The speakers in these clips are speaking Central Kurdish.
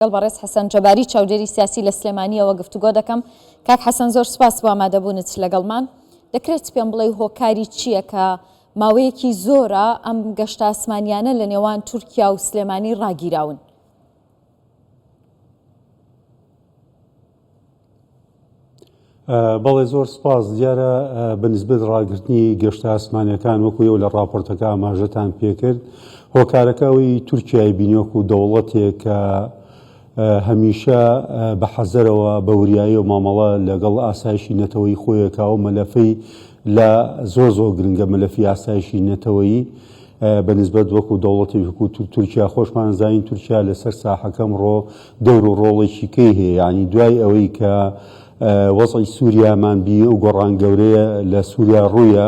بەڕێز حەسەن جەباری چاودێری سیاسی لە سلێمانیەوە گفتوگۆ دەکەم. کاک حەسەن زۆر سپاس بۆ ئامادەبوونت لەگەڵمان. دەکرێت پێم بڵێ هۆکاری چییە کە ماوەیەکی زۆرە ئەم گەشتە ئاسمانیانە لە نێوان تورکیا و سلێمانی ڕاگیراون؟ بەڵێ زۆر سپاس. دیارە بەنسبەت ڕاگررتنی گەشتە ئاسمانیەکان وەکو ئێوە لە ڕاپۆرتەکە ئاماژەتان پێکرد، هۆکارەکەەوەی تورکیای بینیۆک و دەوڵەتێک کە هەمیشە بە حەزەرەوە بە وریایی و مامەڵە لەگەڵ ئاسایشی نەتەوەی خۆیەکە و مەلەفەی لە زۆر گرنگە مەلەفی ئاسایشی نەتەوەی بەنسبەت وەکو دەوڵەتی وەکو تورکیا. خۆشمان زانین تورکیا لەسەر ساحەکەم ڕۆ دەور و ڕۆڵێکی کەی هەیە، ینی دوای ئەوەی کە وەزعی سووریامان بی و گۆڕان گەورەیە لە سووریا ڕوویە،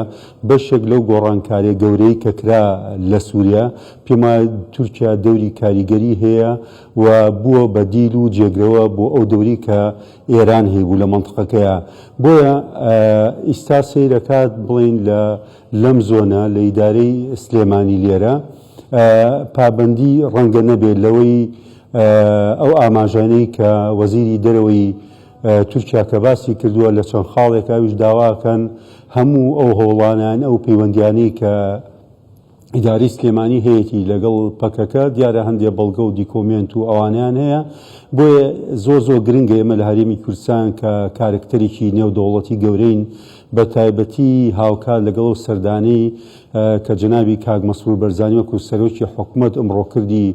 بەشێک لەو گۆڕانکاریە گەورەی کە کرا لە سووریا پێم وایە تورکیا دەوری کاریگەری هەیە و بووە بەدیل و جێگرەوە بۆ ئەو دەوری کە ئێران هەیبوو لە مەنتقەکەیە. بۆیە ئیستا سەیرەکات بڵین لەم زۆنە لە ئیدارەی سلێمانی لێرە پابەندی ڕەنگە نەبێت لەوەی ئەو ئاماژانەی کە وەزیری دەرەوەی تورکیا کە باسی کردووە لە چەند خاڵێکاویش داواکەن هەموو ئەو هەوڵانیان ئەو پەیوەندیانەی کە ئیداری سلێمانی هەیەی لەگەڵ پەکەکە دیارە هەندێک بەڵگە و دیکۆمنت و ئەوانیان هەیە. بۆیە زۆر گرنگە ئێمە لە هەرێمی کوردستان کە کارکتەرێکی نێودەوڵەتی گەورەین بە تایبەتی هاوکار لەگەڵ و سەردانەی کە جەنابی کاک مەسرور بەرزانی وەکو سەرۆکی حکوومەت ئەمڕۆ کردی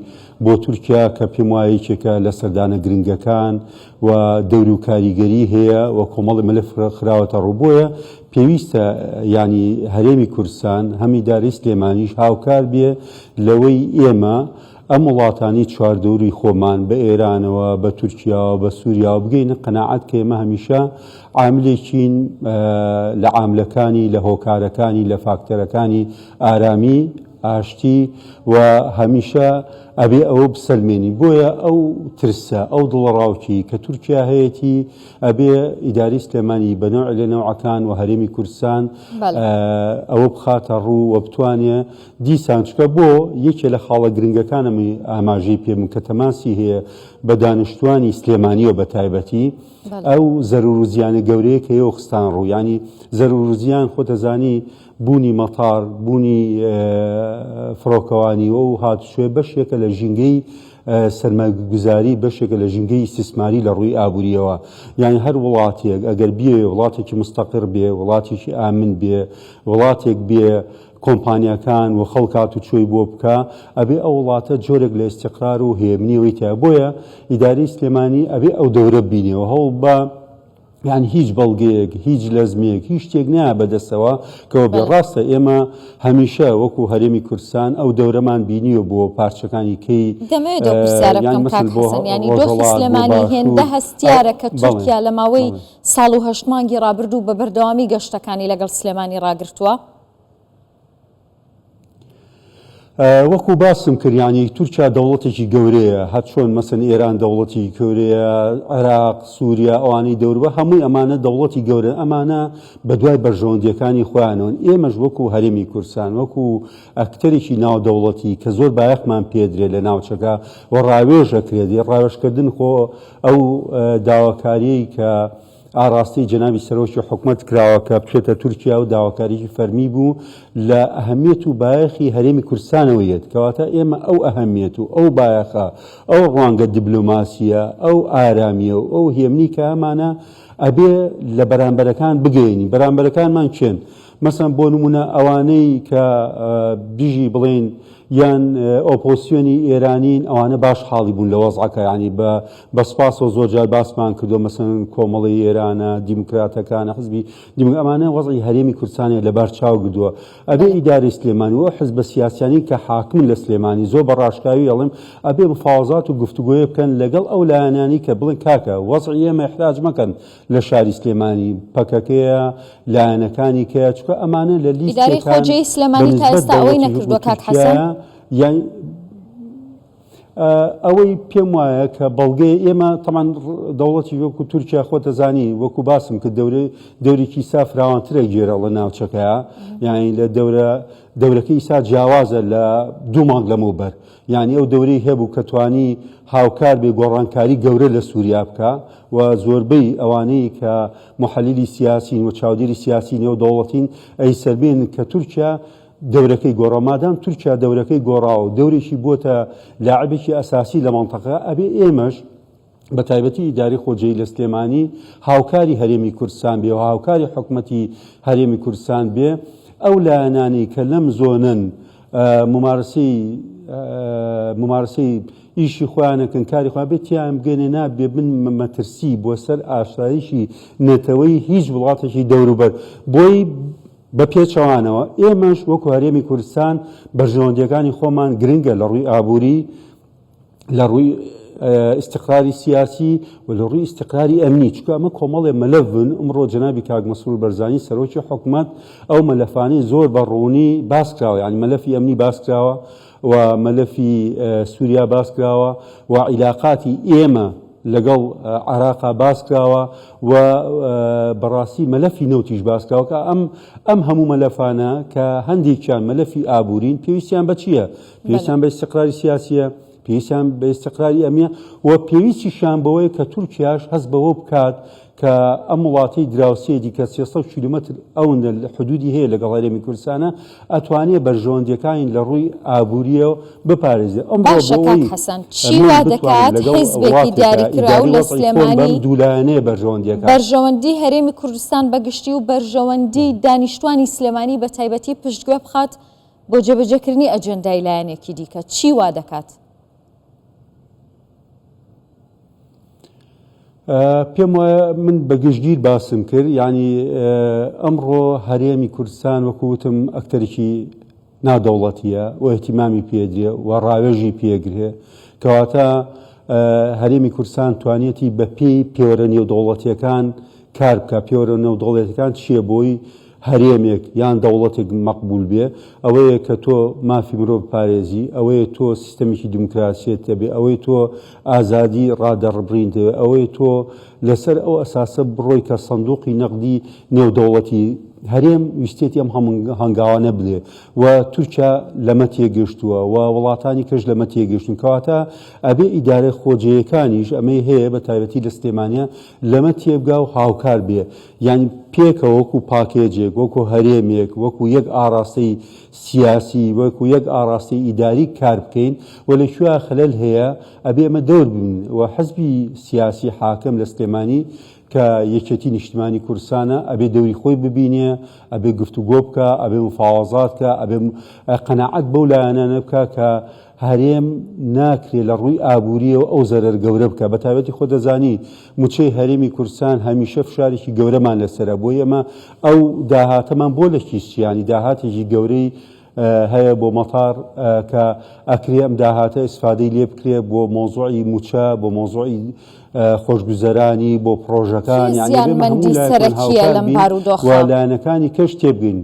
بۆ تورکیا کە پێم وایە یەکێکە لە سەردانە گرنگەکان و دەور و کاریگەری هەیە و کۆمەڵی مەلف خراوەتە ڕوو. بۆیە پێویستە ینی هەرێمی کوردستان هەمی داری سلێمانیش هاوکار بێ لەوەی ئێمە ئەم وڵاتانی چواردەوری خۆمان بە ئێرانەوە بە تورکیاوە بە سووریاوە بگەینە قەناعەت کە ئێمە هەمیشە عاملێکین لە عاملەکانی لە هۆکارەکانی لە فاکتەرەکانی ئارامی ئاشتی و هەمیشە ئەبێ ئەوە بسەلمێنی. بۆیە ئەو ترسە ئەو دڵڕاوکی کە تورکیا هەیەی ئەبێ ئیداری سلێمانی بەنەوع لە نەوعەکان و هەرێمی کوردستان ئەوە بخاتە ڕوو و بتوانێ دیسان چکە بۆ یەکێ لە خاڵە گرنگەکانەمی ئاماژەی پێم کە تەماسی هەیە بە دانیشتوانی سلێمانیەوە بە تایبەتی ئەو زەرور و زیانە گەورەیە کە ئێوە خستان ڕوو، ینی زەرور و زیان خۆتەزانی بوونی مەتار بوونی فڕۆکەوانی و هاتوشوێ بەشێکە لە ژینگەی سەرمایه‌گوزاری بەشێکە لە ژینگەی استثماری لە ڕووی ئابووریەوە. یعنی هەر وڵاتێک ئەگەر بێ وڵاتێکی مستەقر بێ وڵاتێکی ئامن بێ وڵاتێک بێ کۆمپانیەکان و خەڵکات و چۆی بۆ بکە ئەبێ ئەو وڵاتە جۆرێک لە ئیستیقرار و هێمنیەوەی تیا. بۆیە ئیداری سلێمانی ئەبێ ئەو دەورە بینێەوە هەوڵ بە یعنی هیچ بەڵگەیەک هیچ لەزمێک هیچ شتێک نایە بەدەستەوە کەەوە بێڕاستە ئێمە هەمیشە وەکو هەرێمی کوردستان ئەو دەورەمان بینیوە بۆ پارچەکانی کەی دەمەوێت دۆ پرسیارەکەم کاک حەسەن، ینی دۆخی سلێمانی هێندە هەستیارە کە تورکیا لە ماوەی ساڵ و 8 مانگی ڕابردوو بە بەردەوامی گەشتەکانی لەگەڵ سلێمانی ڕاگرتووە؟ وەکو باسم کردیانی تورکیا دەوڵەتێکی گەورەیە، هەر چۆن مەسەن ئێران دەوڵەتی گەورەیە، عێراق، سووریا ئەوانەی دەوروبە هەمووی ئەمانە دەوڵەتی گەورە، ئەمانە بە دوای بەرژەوەندیەکانی خۆیانەوە. ئێمەش وەکو هەرێمی کوردستان وەکو ئەکتەرێکی ناودەوڵەتی کە زۆر بایەخمان پێدرێت لە ناوچەکە و ڕاوێژەکرێت ڕاوێژکردن خۆ ئەو داواکاریەی کە ئاراستی جەنابی سەرۆکی حکوومەت کراوە کە بچێتە تورکیا و داواکاریی فەرمی بوو لە ئەهەمیەت و بایەخی هەرێمی کوردستانەوەیەت کەواتە ئێمە ئەو ئەهەمیەت و ئەو بایەخە ئەو ڕوانگە دیبلۆماسیە ئەو ئارامیە و ئەو هێمنی کە ئەمانە ئەبێ لە بەرامبەرەکان بگەینی. بەرامبەرەکانمان چێن؟ مەسەن بۆ نمونە ئەوانەی کە بژی بڵێن یان ئۆپۆسیۆنی ئێرانین ئەوانە باش حاڵی بوون لە وەزعەکە، ینی بە سپاسەوە زۆر جار باسمان کردو مەسەن کۆمەڵی ئێرانە دیموکراتەکانە حزبی ئەمانە وەزعی هەرێمی کوردستانێ لەبەر چاو گردووە. ئەبێ ئیداری سلێمانی و حزبە سیاسیانی کە حاکمن لە سلێمانی زۆر بەڕاشکاوی ئەڵێم ئەبێ مفاوەزات و گفتوگۆیە بکەن لەگەڵ ئەو لایەنانی کە بڵێن کاکە وەزعی ئێمە احتیاج مەکەن لە شاری سلێمانی پەکەکەیە لایەنەکانی کە چکە ئەمانە لە لیستێکان ئیداری خۆجێی سلێمانی تا ئێستا ئەوەی نەکردووە کاک حەسەن. ئەوەی پێم وایە کە بەڵگەی ئێمە تەمان دەوڵەتی وەکو تورکیا خۆتە زانی وەکو باسم کە دەورێکی ئیسا فراوانترە گێرە لە ناوچەکەیە یانی لە دەورەکەی ئیسا جیاوازە لە 2 مانگ لەمەوبەر یعنی ئەو دەورەی هەبوو کە توانی هاوکار بێ گۆڕانکاری گەورە لە سووریا بکە و زۆربەی ئەوانەی کە محەلیلی سیاسین و چاودێری سیاسی نێو دەوڵەتین ئەی سەربێن کە تورکیا دەورەکەی گۆڕا مادام تورکیا دەورەکەی گۆڕاوە دەورێکی بۆتە لاعبێکی ئەساسی لە مەنتەقە ئەبێ ئێمەش بە تایبەتی ئیداری خۆجێی لە سلێمانی هاوکاری هەرێمی کوردستان بێ و هاوکاری حکوومەتی هەرێمی کوردستان بێ ئەو لایەنانی کە لەم زۆنن ممارسەی ئیشی خۆیانەکەن کاری خۆیان بێتیان بگەنێ نابێ بن مەترسی بۆ سەر ئاشایشی نەتەوەی هیچ وڵاتێکی دەوروبەر بۆی بە پێچەوانەوە ئێمەش وەکو هەرێمی کوردستان بەرژەوەندیەکانی خۆمان گرنگە لە ڕووی ئابووری لە ڕووی استقراری سیاسی و لە ڕووی استقراری ئەمنی چکە ئەمە کۆمەڵێ مەلەڤن ئەمڕۆ جەنابی کاک مەسعود بەرزانی سەرۆکی حکوومەت ئەو مەلەفانەی زۆر بە ڕوونی باس کراوە یعنی مەلەفی ئەمنی باس کراوە و مەلەفی سووریا باس کراوە و عیلاقاتی ئێمە لەگەڵ عێراقا باس کراوە و بەڕاستی مەلەفی نەوتیش باس کراوە کە ئەم هەموو مەلەفانە کە هەندێکیان مەلەفی ئابوورین پێویستیان بە چییە؟ پێویستیان بە استقراری سیاسیە پێویستیان بە استقراری ئەمنیە و پێویستیشان بەوەی کە تورکیاش هەست بەوە بکات کە ئەم وڵاتی دراوسێتی کە 300 کیلومتر ئەوەندە حدودی هەیە لەگەڵ هەرێمی کوردستانە ئەتوانێت بەرژەوەندیەکانی لە ڕووی ئابووریەوە بپارێزێت باشە کاک حەسەن چی وا دەکات حیزبێکی دیاریکراو لە سلێمانی دوولایەنەیە بەرژەوەندیەکان بەرژەوەندی هەرێمی کوردستان بەگشتی و بەرژەوەندی دانیشتوانی سلێمانی بە تایبەتی پشتگوێ بخات بۆ جێبەجێکردنی ئەجەندای لایەنێکی دیکە چی وا دەکات؟ پێم وایە من بەگشتگیر باسم کرد ینی ئەمڕۆ هەرێمی کوردستان وەکوتم ئەکتەرێکی نادەوڵەتیە و احتیمامی پێدرێ و ڕاوێژی پێگرێ کەواتە هەرێمی کوردستان توانێتی بە پێی پێوەرە نێودەوڵەتیەکان کار بکە پێوەرە نێودەوڵەتیەکان چییە بۆی هەرێمێک یان دەوڵەتێک مەقبول بێ ئەوەیە کە تۆ مافی مرۆڤ پارێزی ئەوەیە تۆ سیستەمێکی دیموکراسیت هەبێ ئەوەی تۆ ئازادی ڕادەڕبرین دەوێ ئەوەی تۆ لەسەر ئەو ئەساسە بڕۆی کە سندوقی نەقدی نێودەوڵەتی هەرێم ویستێتی ئەم هەنگاوانە بدێ و تورکیا لەمە تێگەشتووە و وڵاتانی کەش لەمە تێگەشتن کەواتە ئەبێ ئیدارە خۆجەیەکانیش ئەمەی هەیە بە تایبەتی لە سلێمانیە لەمە تێبگا و هاوکار بێ یعنی پێکە وەکو پاکێجێک وەکو هەرێمێک وەکو یەک ئاراستەی سیاسی وەکو یەک ئاراستەی ئیداری کار بکەین و لەکوێ خەلەل هەیە ئەبێ ئەمە دەور بین و حزبی سیاسی حاکم لە سلێمانی کە یەکێتی نیشتیمانی کوردستانە ئەبێ دەوری خۆی ببینێ ئەبێ گفتوگۆ بکە ئەبێ مفاوەزات کە ئەبێ قەناعەت بەو لایەنانە بکە کە هەرێم ناکرێت لە ڕووی ئابووریەوە ئەو زەرەر گەورە بکە بە تایبەتی خۆ دەزانی موچەی هەرێمی کوردستان هەمیشە فشارێکی گەورەمان لەسەرە بۆ ئێمە ئەو داهاتەمان بۆ لە کیسیانی داهاتێکی گەورەی هەیە بۆ مەتار کە ئەکرێ ئەم داهاتە ئیسفادەی لێ بکرێ بۆ مۆزوعی موچە بۆ مۆزوعی خۆشگوزەرانی بۆ پرۆژەکان زیانمەندی سەرەکیە لەم بارودۆخە و لایەنەکانی کەش تێبگەین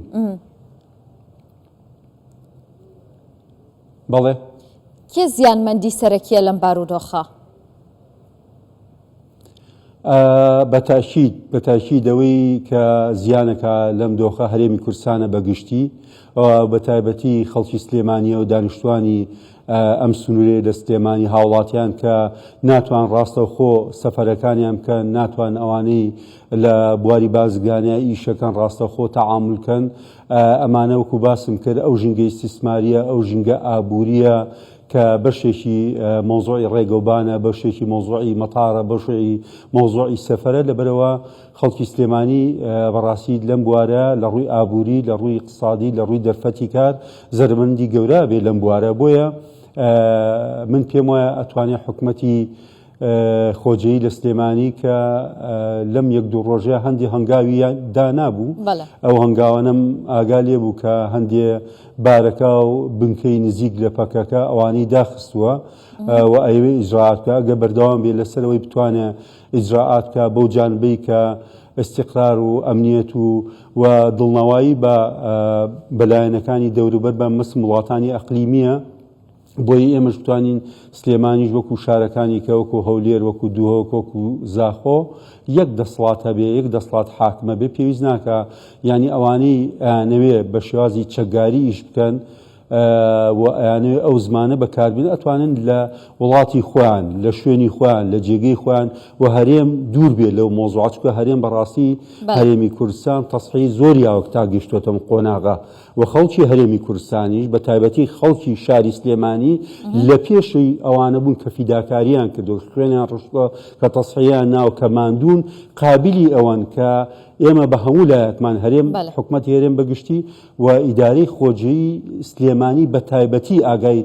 بەڵێ کێ زیانمەندی سەرەکیە لەم بارودۆخە؟ بەتاکیدەوەی کە زیانەکە لەم دۆخە هەرێمی کوردستانە بەگشتی بە تایبەتی خەڵکی سلێمانیە و دانیشتوانی ئەم سنوورێ لە سلێمانی هاوڵاتیان کە ناتوان ڕاستەوخۆ سەفەرەکانیان بکەن ناتوان ئەوانەی لە بواری بازرگانیە ئیشەکان ڕاستەوخۆ تەعاملکەن ئەمانە وەکو باسم کرد ئەو ژینگە ئیسیسماریە ئەو ژینگە ئابووریە کە بەشێکی مۆزوعی ڕێگەوبانە بەشێکی مۆزوعی مەتارە بەشێکی مۆزوعی سەفەرە لەبەرەوە خەڵکی سلێمانی بەڕاستی لەم بوارە لە ڕووی ئابووری لە ڕووی اقتصادی لە ڕووی دەرفەتی کار زەرمەندی گەورە بێ لەم بوارە بۆیە من پێم وایە ئەتوانێت حکوومەتی خۆجەیی لە سلێمانی کە لەم یەک دوو ڕۆژەیە هەندی هەنگاوی دانابوو ئەو هەنگاوانم ئاگا لێ بوو کە هەندێ بارەکە و بنکەی نزیک لە پەکەکە ئەوانەی داخستووە و ئەوێ ئیجراعاتکە ئەگە بەردەوام بێ لەسەرەوەی بتوانێت ئیجراعات کە بەو جانبەی کە استقرار و ئەمنیەت و دڵنەوایی بە بەلایەنەکانی دەوروبەر بە مەسم وڵاتانی ئەقلیمیە بۆی ئێمەش بتوانین سلێمانیش وەکو شارەکانی کە وەکو هەولێر وەکو دووهۆک وەکو زاخۆ یەک دەسەڵات هەبێ یەک دەسەڵات حاکمە بێ پێویست ناکە یعنی ئەوانەی ئەیانەوێ بە شێوازی چەکداری ئیش بکەن و ئەیانەوێ ئەو زمانە بەکاربێن ئەتوانن لە وڵاتی خۆیان لە شوێنی خۆیان لە جێگەی خۆیان و هەرێم دوور بێت لەو مۆزوعات چونکە هەرێم بەڕاستی هەرێمی کوردستان تەسحی زۆر یاوەک تا گەیشتووەتە قۆناغا و خەڵکی هەرێمی کوردستانیش بە تایبەتی خەڵکی شاری سلێمانی لە پێشی ئەوانە بوون کە فیداکاریان کردو خوێنیان ڕشتووە کە تەسحییان ناو کە ماندوون قابلی ئەوەن کە ئێمە بە هەموو لایەکمان هەرێم حکومەتی هەرێم بەگشتی و ئیدارەی خۆجێی سلێمانی بە تایبەتی ئاگای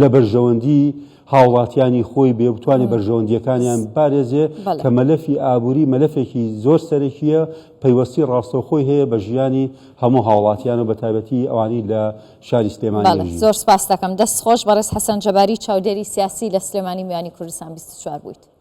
لە بەرژەوەندی هاوڵاتیانی خۆی بێ بتوانێت بەرژەوەندیەکانیان بارێزێ کە مەلەفی ئابووری مەلەفێکی زۆر سەرەکیە پەیوەستی ڕاستەوخۆی هەیە بە ژیانی هەموو هاوڵاتیان و بە تایبەتی ئەوانی لە شاری سلێمانی زۆر سپاس دەکەم دەست خۆش بەڕێز حەسەن جەباری چاودێری سیاسی لە سلێمانی میوانی کوردستان 24 بوویت.